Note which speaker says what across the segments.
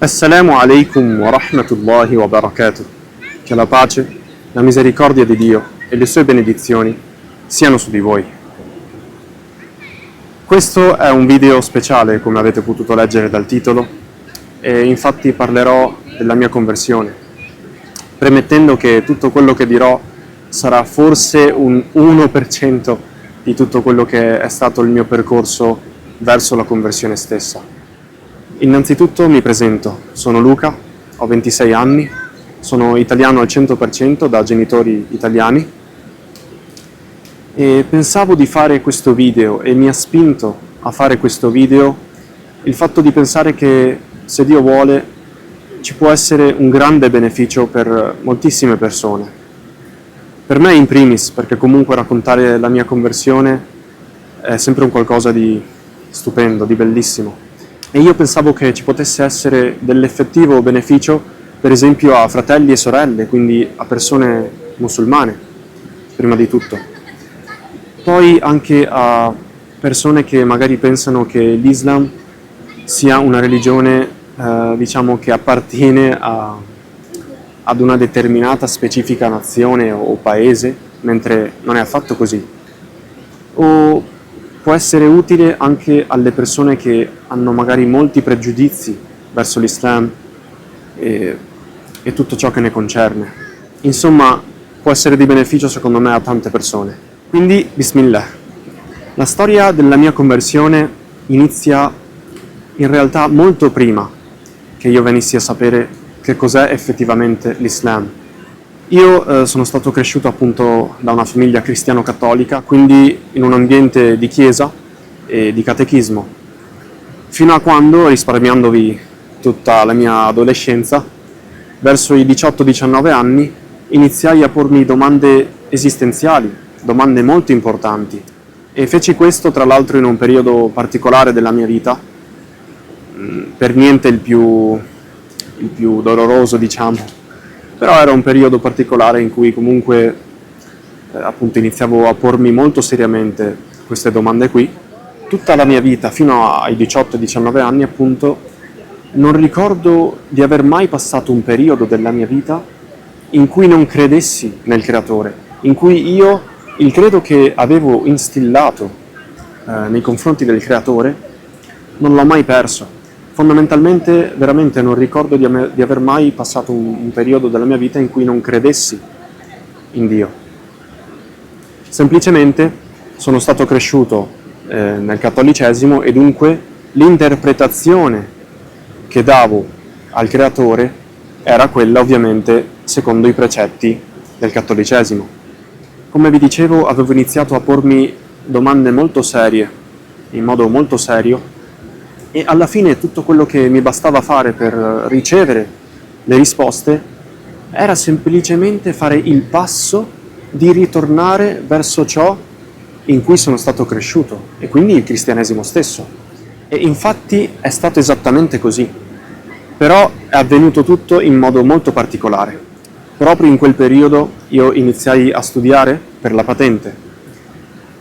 Speaker 1: Assalamu alaikum wa rahmatullahi wa barakatuh. Che la pace, la misericordia di Dio e le sue benedizioni siano su di voi. Questo è un video speciale, come avete potuto leggere dal titolo, e infatti parlerò della mia conversione, premettendo che tutto quello che dirò sarà forse un 1% di tutto quello che è stato il mio percorso verso la conversione stessa. Innanzitutto mi presento, sono Luca, ho 26 anni, sono italiano al 100% da genitori italiani e pensavo di fare questo video e mi ha spinto a fare questo video il fatto di pensare che, se Dio vuole, ci può essere un grande beneficio per moltissime persone. Per me in primis, perché comunque raccontare la mia conversione è sempre un qualcosa di stupendo, di bellissimo. E io pensavo che ci potesse essere dell'effettivo beneficio, per esempio a fratelli e sorelle, quindi a persone musulmane, prima di tutto. Poi anche a persone che magari pensano che l'Islam sia una religione, che appartiene ad una determinata specifica nazione o paese, mentre non è affatto così. O può essere utile anche alle persone che hanno magari molti pregiudizi verso l'Islam e tutto ciò che ne concerne. Insomma, può essere di beneficio secondo me a tante persone. Quindi, bismillah. La storia della mia conversione inizia in realtà molto prima che io venissi a sapere che cos'è effettivamente l'Islam. Io sono stato cresciuto appunto da una famiglia cristiano-cattolica, quindi in un ambiente di chiesa e di catechismo, fino a quando, risparmiandovi tutta la mia adolescenza, verso i 18-19 anni iniziai a pormi domande esistenziali, domande molto importanti, e feci questo tra l'altro in un periodo particolare della mia vita, per niente il più doloroso, diciamo. Però era un periodo particolare in cui comunque appunto iniziavo a pormi molto seriamente queste domande qui. Tutta la mia vita, fino ai 18-19 anni appunto, non ricordo di aver mai passato un periodo della mia vita in cui non credessi nel Creatore, in cui io il credo che avevo instillato nei confronti del Creatore non l'ho mai perso. Fondamentalmente, veramente non ricordo di aver mai passato un periodo della mia vita in cui non credessi in Dio. Semplicemente sono stato cresciuto nel cattolicesimo e dunque l'interpretazione che davo al Creatore era quella ovviamente secondo i precetti del cattolicesimo. Come vi dicevo, avevo iniziato a pormi domande molto serie, in modo molto serio, e alla fine tutto quello che mi bastava fare per ricevere le risposte era semplicemente fare il passo di ritornare verso ciò in cui sono stato cresciuto, e quindi il cristianesimo stesso. E infatti è stato esattamente così, però è avvenuto tutto in modo molto particolare. Proprio in quel periodo io iniziai a studiare per la patente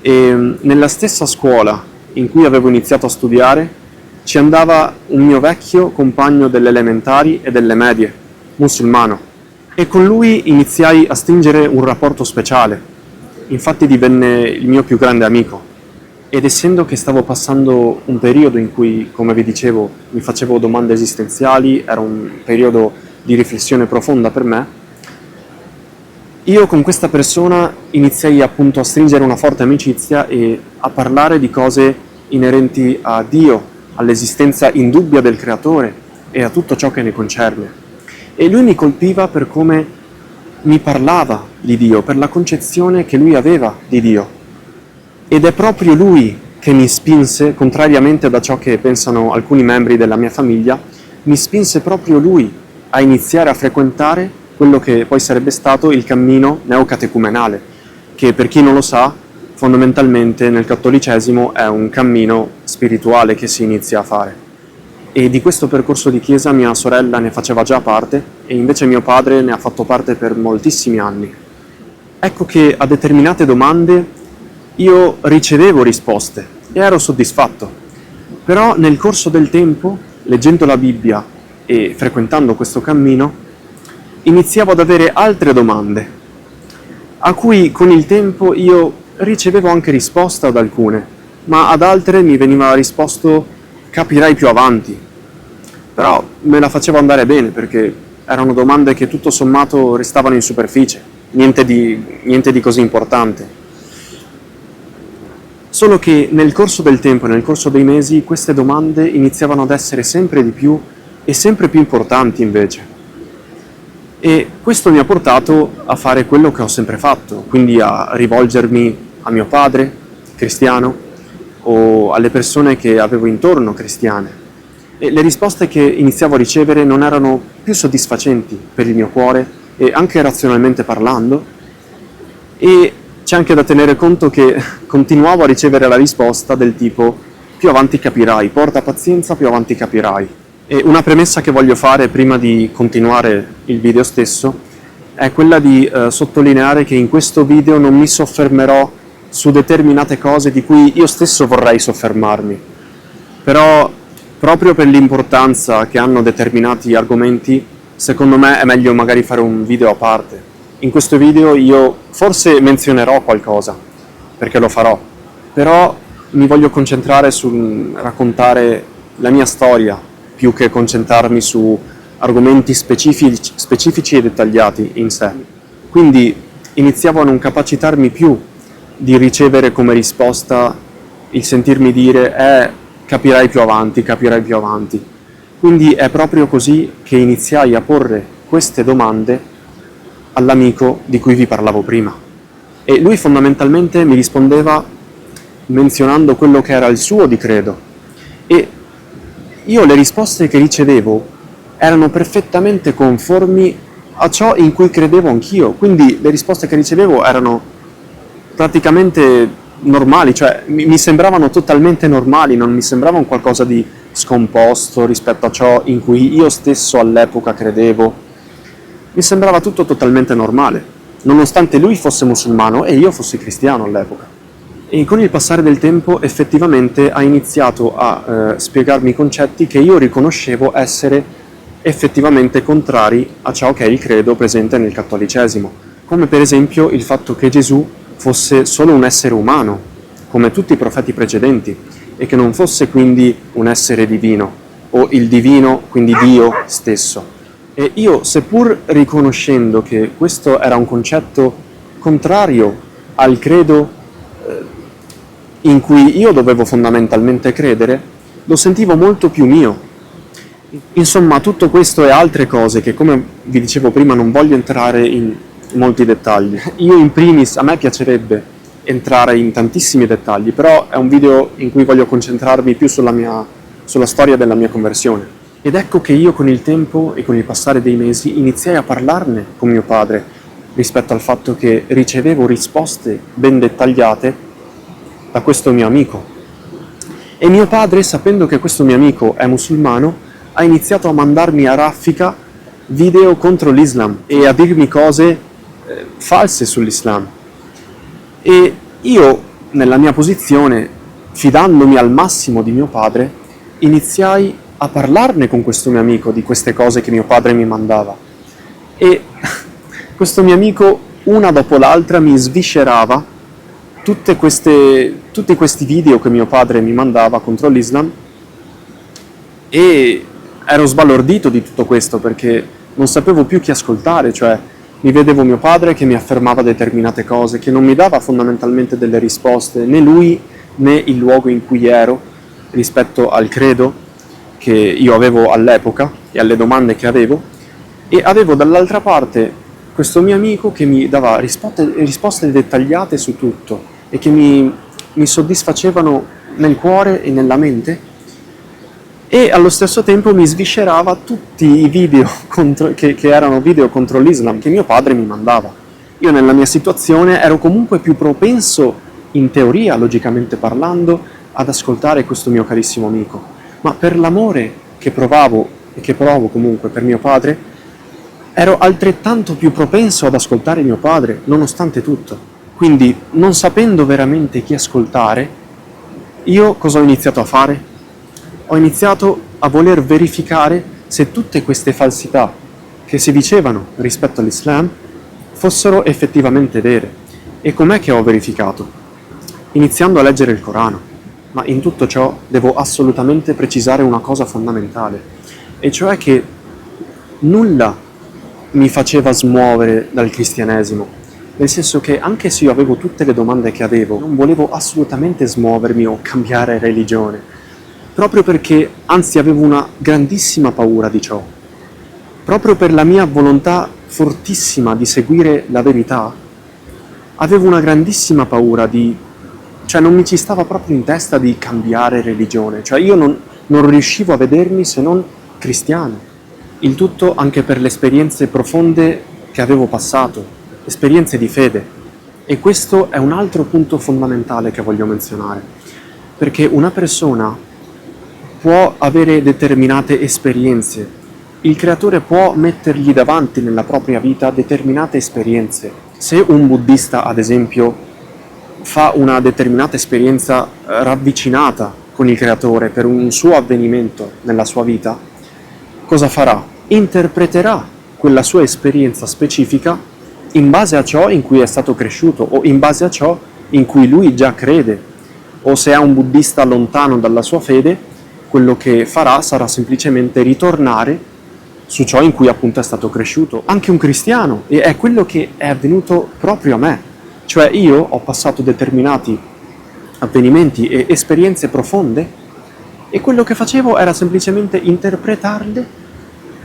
Speaker 1: e nella stessa scuola in cui avevo iniziato a studiare ci andava un mio vecchio compagno delle elementari e delle medie, musulmano, e con lui iniziai a stringere un rapporto speciale. Infatti divenne il mio più grande amico, ed essendo che stavo passando un periodo in cui, come vi dicevo, mi facevo domande esistenziali, era un periodo di riflessione profonda per me, io con questa persona iniziai appunto a stringere una forte amicizia e a parlare di cose inerenti a Dio, all'esistenza indubbia del Creatore e a tutto ciò che ne concerne. E lui mi colpiva per come mi parlava di Dio, per la concezione che lui aveva di Dio. Ed è proprio lui che mi spinse, contrariamente da ciò che pensano alcuni membri della mia famiglia, mi spinse proprio lui a iniziare a frequentare quello che poi sarebbe stato il cammino neocatecumenale, che per chi non lo sa, fondamentalmente nel cattolicesimo è un cammino spirituale che si inizia a fare. E di questo percorso di chiesa mia sorella ne faceva già parte e invece mio padre ne ha fatto parte per moltissimi anni. Ecco che a determinate domande io ricevevo risposte e ero soddisfatto. Però nel corso del tempo, leggendo la Bibbia e frequentando questo cammino, iniziavo ad avere altre domande, a cui con il tempo io ricevevo anche risposta ad alcune, ma ad altre mi veniva risposto capirai più avanti. Però me la facevo andare bene perché erano domande che tutto sommato restavano in superficie, niente di così importante. Solo che nel corso del tempo, nel corso dei mesi, queste domande iniziavano ad essere sempre di più e sempre più importanti invece. E questo mi ha portato a fare quello che ho sempre fatto, quindi a rivolgermi a mio padre, cristiano, o alle persone che avevo intorno cristiane. E le risposte che iniziavo a ricevere non erano più soddisfacenti per il mio cuore, e anche razionalmente parlando, e c'è anche da tenere conto che continuavo a ricevere la risposta del tipo più avanti capirai, porta pazienza, più avanti capirai. E una premessa che voglio fare prima di continuare il video stesso è quella di sottolineare che in questo video non mi soffermerò su determinate cose di cui io stesso vorrei soffermarmi, però proprio per l'importanza che hanno determinati argomenti, secondo me è meglio magari fare un video a parte. In questo video io forse menzionerò qualcosa, perché lo farò, però mi voglio concentrare sul raccontare la mia storia, più che concentrarmi su argomenti specifici e dettagliati in sé. Quindi iniziavo a non capacitarmi più di ricevere come risposta il sentirmi dire capirai più avanti, capirai più avanti. Quindi è proprio così che iniziai a porre queste domande all'amico di cui vi parlavo prima. E lui fondamentalmente mi rispondeva menzionando quello che era il suo di credo. E io le risposte che ricevevo erano perfettamente conformi a ciò in cui credevo anch'io, quindi le risposte che ricevevo erano praticamente normali, cioè mi sembravano totalmente normali, non mi sembravano qualcosa di scomposto rispetto a ciò in cui io stesso all'epoca credevo. Mi sembrava tutto totalmente normale, nonostante lui fosse musulmano e io fossi cristiano all'epoca. E con il passare del tempo effettivamente ha iniziato a spiegarmi concetti che io riconoscevo essere effettivamente contrari a ciò che è il credo presente nel cattolicesimo, come per esempio il fatto che Gesù fosse solo un essere umano, come tutti i profeti precedenti, e che non fosse quindi un essere divino, o il divino, quindi Dio stesso. E io, seppur riconoscendo che questo era un concetto contrario al credo in cui io dovevo fondamentalmente credere, lo sentivo molto più mio. Insomma, tutto questo e altre cose che, come vi dicevo prima, non voglio entrare in molti dettagli. Io in primis, a me piacerebbe entrare in tantissimi dettagli, però è un video in cui voglio concentrarmi più sulla storia della mia conversione. Ed ecco che io con il tempo e con il passare dei mesi iniziai a parlarne con mio padre rispetto al fatto che ricevevo risposte ben dettagliate da questo mio amico. E mio padre, sapendo che questo mio amico è musulmano, ha iniziato a mandarmi a raffica video contro l'Islam e a dirmi cose false sull'Islam. E io, nella mia posizione, fidandomi al massimo di mio padre, iniziai a parlarne con questo mio amico di queste cose che mio padre mi mandava. E questo mio amico, una dopo l'altra, mi sviscerava tutti questi video che mio padre mi mandava contro l'Islam, e ero sbalordito di tutto questo perché non sapevo più chi ascoltare, cioè mi vedevo mio padre che mi affermava determinate cose, che non mi dava fondamentalmente delle risposte, né lui né il luogo in cui ero rispetto al credo che io avevo all'epoca e alle domande che avevo, e avevo dall'altra parte questo mio amico che mi dava risposte dettagliate su tutto e che mi soddisfacevano nel cuore e nella mente, e allo stesso tempo mi sviscerava tutti i video che erano video contro l'Islam che mio padre mi mandava. Io nella mia situazione ero comunque più propenso, in teoria, logicamente parlando, ad ascoltare questo mio carissimo amico, ma per l'amore che provavo e che provo comunque per mio padre, ero altrettanto più propenso ad ascoltare mio padre, nonostante tutto. Quindi, non sapendo veramente chi ascoltare, io cosa ho iniziato a fare? Ho iniziato a voler verificare se tutte queste falsità che si dicevano rispetto all'Islam fossero effettivamente vere. E com'è che ho verificato? Iniziando a leggere il Corano. Ma in tutto ciò devo assolutamente precisare una cosa fondamentale, e cioè che nulla mi faceva smuovere dal cristianesimo, nel senso che anche se io avevo tutte le domande che avevo, non volevo assolutamente smuovermi o cambiare religione, proprio perché anzi avevo una grandissima paura di ciò. Proprio per la mia volontà fortissima di seguire la verità, avevo una grandissima paura cioè non mi ci stava proprio in testa di cambiare religione, cioè io non riuscivo a vedermi se non cristiano. Il tutto anche per le esperienze profonde che avevo passato, esperienze di fede. E questo è un altro punto fondamentale che voglio menzionare, perché una persona può avere determinate esperienze, il creatore può mettergli davanti nella propria vita determinate esperienze. Se un buddista, ad esempio, fa una determinata esperienza ravvicinata con il creatore per un suo avvenimento nella sua vita, cosa farà? Interpreterà quella sua esperienza specifica in base a ciò in cui è stato cresciuto o in base a ciò in cui lui già crede. O se è un buddista lontano dalla sua fede, quello che farà sarà semplicemente ritornare su ciò in cui appunto è stato cresciuto. Anche un cristiano, e è quello che è avvenuto proprio a me. Cioè io ho passato determinati avvenimenti e esperienze profonde e quello che facevo era semplicemente interpretarle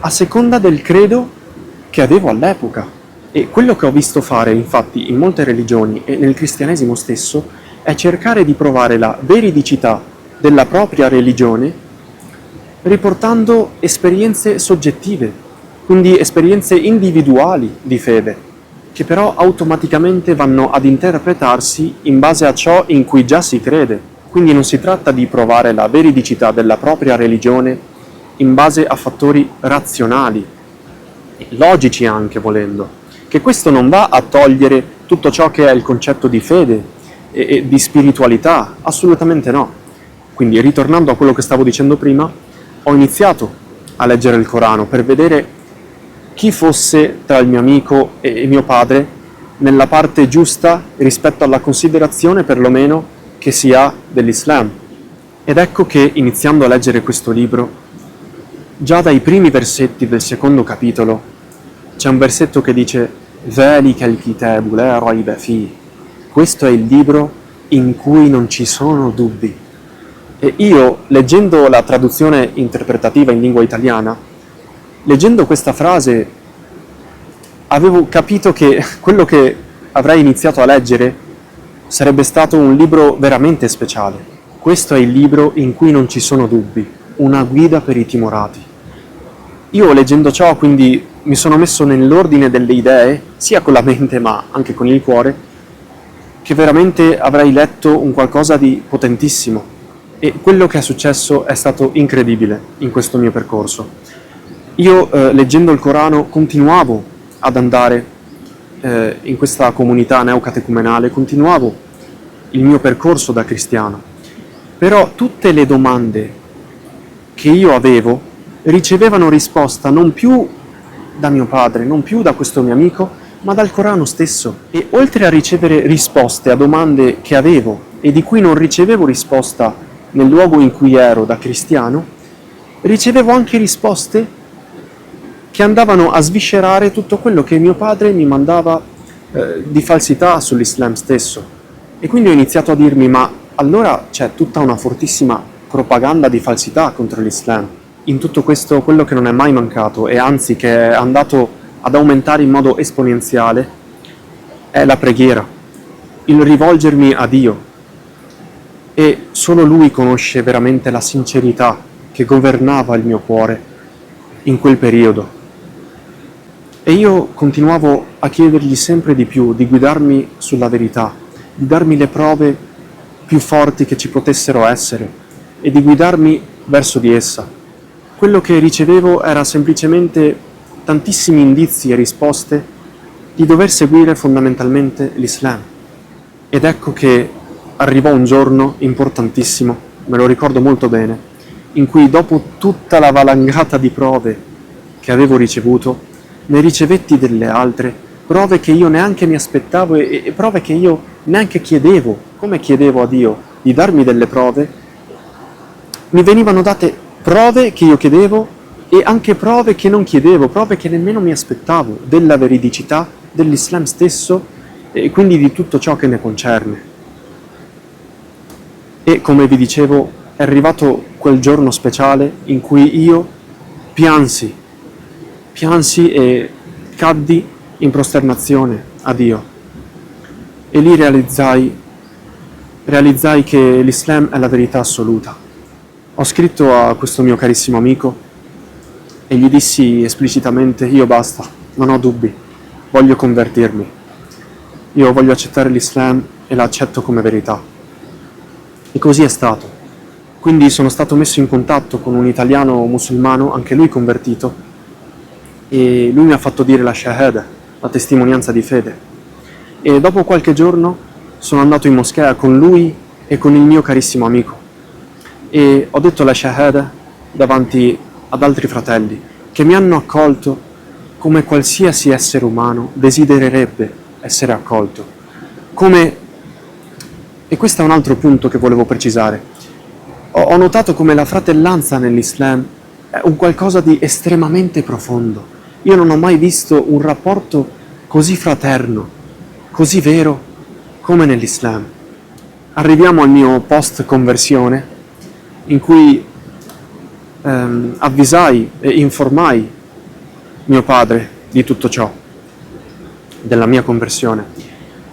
Speaker 1: a seconda del credo che avevo all'epoca. E quello che ho visto fare infatti in molte religioni e nel cristianesimo stesso è cercare di provare la veridicità della propria religione riportando esperienze soggettive, quindi esperienze individuali di fede, che però automaticamente vanno ad interpretarsi in base a ciò in cui già si crede. Quindi non si tratta di provare la veridicità della propria religione in base a fattori razionali, logici anche volendo, che questo non va a togliere tutto ciò che è il concetto di fede e di spiritualità, assolutamente no. Quindi ritornando a quello che stavo dicendo prima, ho iniziato a leggere il Corano per vedere chi fosse tra il mio amico e mio padre nella parte giusta rispetto alla considerazione perlomeno che si ha dell'Islam. Ed ecco che iniziando a leggere questo libro, già dai primi versetti del secondo capitolo c'è un versetto che dice "Dhalika al-kitabu la rayba fihi", questo è il libro in cui non ci sono dubbi. E io, leggendo la traduzione interpretativa in lingua italiana, leggendo questa frase avevo capito che quello che avrei iniziato a leggere sarebbe stato un libro veramente speciale. Questo è il libro in cui non ci sono dubbi, una guida per i timorati. Io leggendo ciò quindi mi sono messo nell'ordine delle idee, sia con la mente ma anche con il cuore, che veramente avrei letto un qualcosa di potentissimo. E quello che è successo è stato incredibile in questo mio percorso. Io leggendo il Corano continuavo ad andare in questa comunità neocatecumenale, continuavo il mio percorso da cristiano, però tutte le domande che io avevo ricevevano risposta non più da mio padre, non più da questo mio amico, ma dal Corano stesso. E oltre a ricevere risposte a domande che avevo e di cui non ricevevo risposta nel luogo in cui ero da cristiano, ricevevo anche risposte che andavano a sviscerare tutto quello che mio padre mi mandava di falsità sull'Islam stesso. E quindi ho iniziato a dirmi, ma allora c'è tutta una fortissima propaganda di falsità contro l'Islam. In tutto questo quello che non è mai mancato, e anzi che è andato ad aumentare in modo esponenziale, è la preghiera, il rivolgermi a Dio. E solo Lui conosce veramente la sincerità che governava il mio cuore in quel periodo. E io continuavo a chiedergli sempre di più, di guidarmi sulla verità, di darmi le prove più forti che ci potessero essere e di guidarmi verso di essa. Quello che ricevevo era semplicemente tantissimi indizi e risposte di dover seguire fondamentalmente l'Islam. Ed ecco che arrivò un giorno importantissimo, me lo ricordo molto bene, in cui dopo tutta la valangata di prove che avevo ricevuto, ne ricevetti delle altre, prove che io neanche mi aspettavo e prove che io neanche chiedevo, come chiedevo a Dio di darmi delle prove, mi venivano date prove che io chiedevo e anche prove che non chiedevo, prove che nemmeno mi aspettavo della veridicità dell'Islam stesso e quindi di tutto ciò che ne concerne. E come vi dicevo, è arrivato quel giorno speciale in cui io piansi e caddi in prosternazione a Dio. E lì realizzai che l'Islam è la verità assoluta. Ho scritto a questo mio carissimo amico e gli dissi esplicitamente: io basta, non ho dubbi, voglio convertirmi. Io voglio accettare l'Islam e la accetto come verità. E così è stato. Quindi sono stato messo in contatto con un italiano musulmano, anche lui convertito, e lui mi ha fatto dire la shahada, la testimonianza di fede. E dopo qualche giorno sono andato in moschea con lui e con il mio carissimo amico e ho detto la shahada davanti ad altri fratelli che mi hanno accolto come qualsiasi essere umano desidererebbe essere accolto. E questo è un altro punto che volevo precisare. Ho notato come la fratellanza nell'Islam è un qualcosa di estremamente profondo. Io non ho mai visto un rapporto così fraterno, così vero come nell'Islam. Arriviamo al mio post conversione in cui avvisai e informai mio padre di tutto ciò, della mia conversione.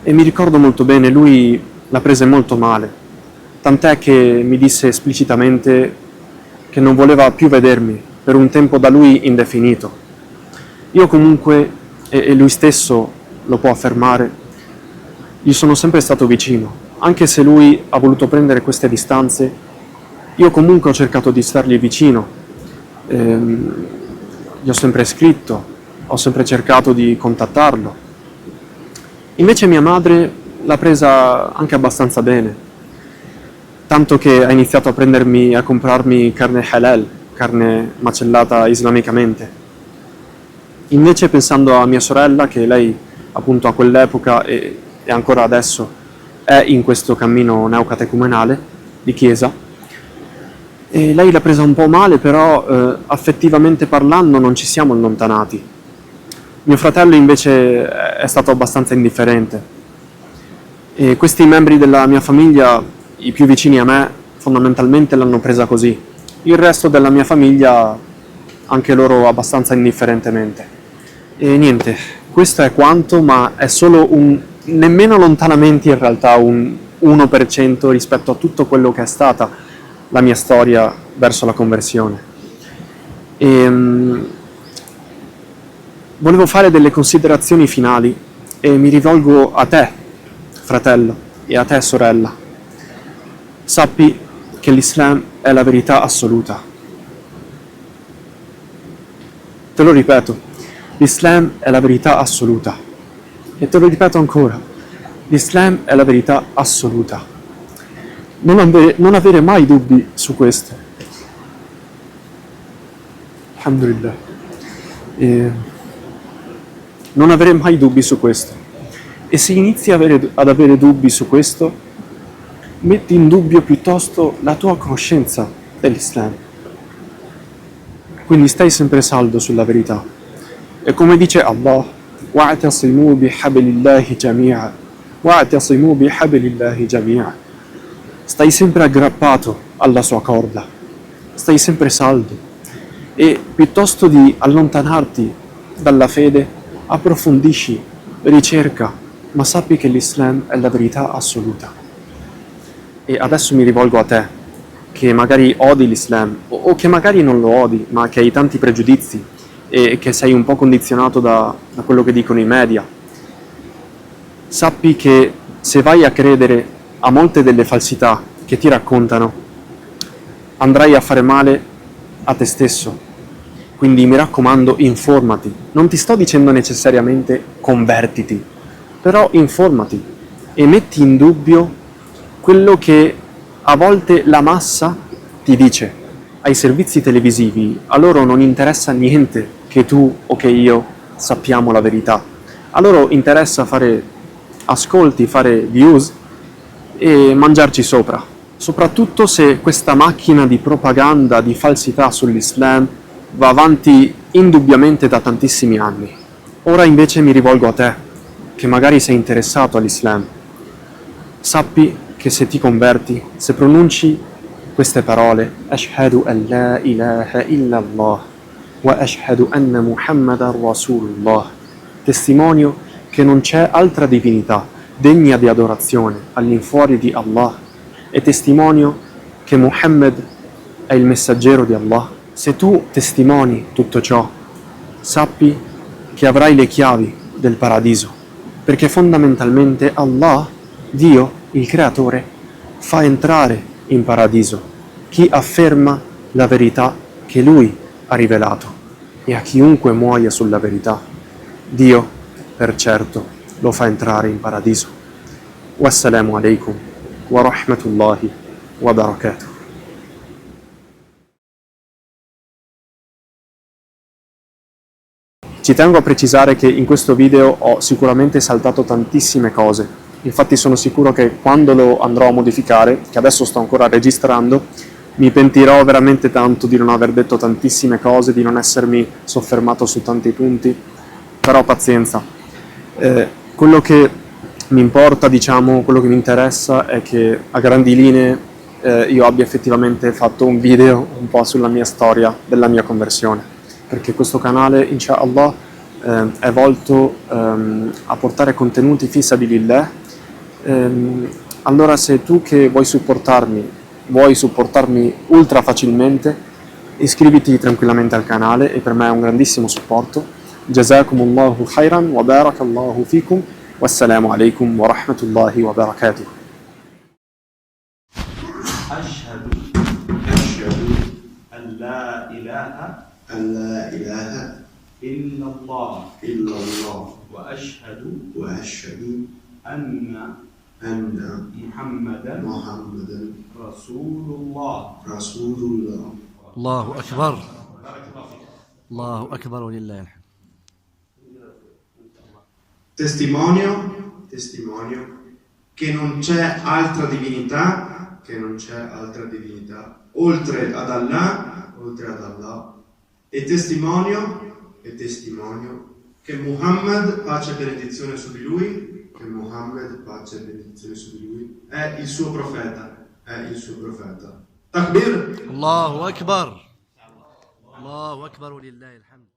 Speaker 1: E mi ricordo molto bene, lui la prese molto male, tant'è che mi disse esplicitamente che non voleva più vedermi per un tempo da lui indefinito. Io comunque, e lui stesso lo può affermare, gli sono sempre stato vicino, anche se lui ha voluto prendere queste distanze, io comunque ho cercato di stargli vicino, gli ho sempre scritto, ho sempre cercato di contattarlo. Invece mia madre l'ha presa anche abbastanza bene, tanto che ha iniziato a comprarmi carne halal, carne macellata islamicamente. Invece pensando a mia sorella, che lei appunto a quell'epoca e ancora adesso è in questo cammino neocatecumenale di chiesa, e lei l'ha presa un po' male, però affettivamente parlando non ci siamo allontanati. Mio fratello invece è stato abbastanza indifferente e questi membri della mia famiglia, i più vicini a me, fondamentalmente l'hanno presa così. Il resto della mia famiglia anche loro abbastanza indifferentemente. E niente, questo è quanto, ma è solo nemmeno lontanamente in realtà un 1% rispetto a tutto quello che è stata la mia storia verso la conversione. Volevo fare delle considerazioni finali e mi rivolgo a te, fratello, e a te, sorella. Sappi che l'Islam è la verità assoluta. Te lo ripeto, l'Islam è la verità assoluta. E te lo ripeto ancora, l'Islam è la verità assoluta. Non avere mai dubbi su questo. Alhamdulillah. Non avere mai dubbi su questo. E se inizi ad avere dubbi su questo, metti in dubbio piuttosto la tua conoscenza dell'Islam. Quindi stai sempre saldo sulla verità. E come dice Allah, wa'tasimu bihablillahi jami'a, wa'tasimu bihablillahi jami'a. Stai sempre aggrappato alla sua corda, stai sempre saldo e piuttosto di allontanarti dalla fede, approfondisci, ricerca, ma sappi che l'Islam è la verità assoluta. E adesso mi rivolgo a te, che magari odi l'Islam, o che magari non lo odi, ma che hai tanti pregiudizi e che sei un po' condizionato da quello che dicono i media. Sappi che se vai a credere a molte delle falsità che ti raccontano, andrai a fare male a te stesso. Quindi mi raccomando, informati. Non ti sto dicendo necessariamente convertiti, però informati e metti in dubbio quello che a volte la massa ti dice. ai servizi televisivi, a loro non interessa niente che tu o che io sappiamo la verità. A loro interessa fare ascolti, fare views e mangiarci sopra. Soprattutto se questa macchina di propaganda, di falsità sull'Islam va avanti indubbiamente da tantissimi anni. Ora invece mi rivolgo a te, che magari sei interessato all'Islam. Sappi che se ti converti, se pronunci queste parole, Ashhadu an la ilaha illallah wa ashhadu anna Muhammadan Rasulullah, testimonio che non c'è altra divinità degna di adorazione all'infuori di Allah e testimonio che Muhammad è il messaggero di Allah. Se tu testimoni tutto ciò, sappi che avrai le chiavi del paradiso, perché fondamentalmente Allah, Dio, il Creatore, fa entrare in paradiso chi afferma la verità che Lui ha rivelato, e a chiunque muoia sulla verità, Dio, per certo, lo fa entrare in paradiso. Wassalamu alaikum wa rahmatullahi wa barakatuh. Ci tengo a precisare che in questo video ho sicuramente saltato tantissime cose, infatti sono sicuro che quando lo andrò a modificare, che adesso sto ancora registrando, mi pentirò veramente tanto di non aver detto tantissime cose, di non essermi soffermato su tanti punti, però pazienza. Quello che mi importa, diciamo, quello che mi interessa è che a grandi linee io abbia effettivamente fatto un video un po' sulla mia storia della mia conversione, perché questo canale, inshallah, è volto a portare contenuti fi sabilillah. Allora se tu che vuoi supportarmi ultra facilmente, iscriviti tranquillamente al canale, e per me è un grandissimo supporto. Jazakumullahu khairan wa barakallahu fikum. Wassalamu alaikum wa rahmatullahi wa barakatuh.
Speaker 2: أشهد أن لا إله إلا الله وأشهد أن محمدا رسول الله.
Speaker 3: الله أكبر. الله أكبر ولله الحمد.
Speaker 4: Testimonio che non c'è altra divinità, oltre ad Allah, e testimonio che Muhammad, pace e benedizione su di lui, è il suo profeta. Takbir!
Speaker 3: الله أكبر. الله أكبر ولله الحمد.